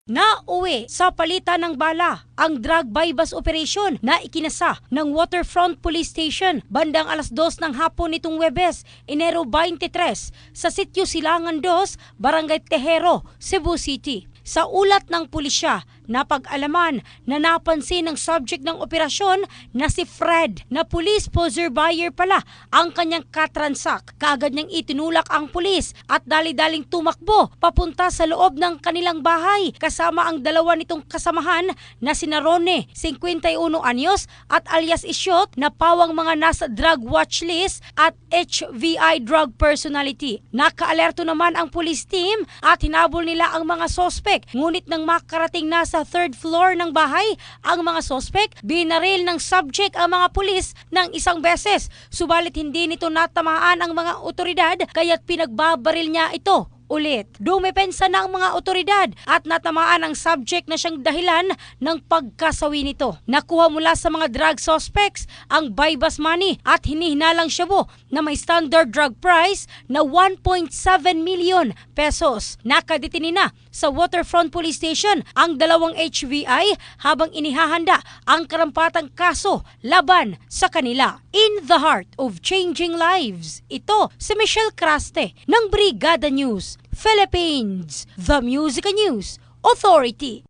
Nauwi sa palitan ng bala ang drug bypass operation na ikinasa ng Waterfront Police Station bandang 2:00 ng hapon nitong Huwebes, Enero 23 sa Sitio Silangan 2, Barangay Tejero, Cebu City. Sa ulat ng pulisya, napag-alaman na napansin ng subject ng operasyon na si Fred na police poser buyer pala ang kanyang katransak. Kaagad niyang itinulak ang pulis at dali-daling tumakbo papunta sa loob ng kanilang bahay kasama ang dalawa nitong kasamahan na si Narone, 51 anyos at alias Isyot na pawang mga nasa drug watch list at HVI drug personality. Nakaalerto naman ang police team at hinabol nila ang mga sospek. Ngunit nang makarating na sa third floor ng bahay, ang mga sospek, binaril ng subject ang mga pulis ng isang beses. Subalit hindi nito natamaan ang mga otoridad kaya't pinagbabaril niya ito ulit. Dumepensa na ang mga otoridad at natamaan ang subject na siyang dahilan ng pagkasawi nito. Nakuha mula sa mga drug suspects ang bypass money at hinihinalang shabu na may standard drug price na 1.7 million pesos. Nakadetini na sa Waterfront Police Station ang dalawang HVI habang inihahanda ang karampatang kaso laban sa kanila. In the heart of changing lives, ito si Michelle Craste ng Brigada News Philippines, the Music News Authority.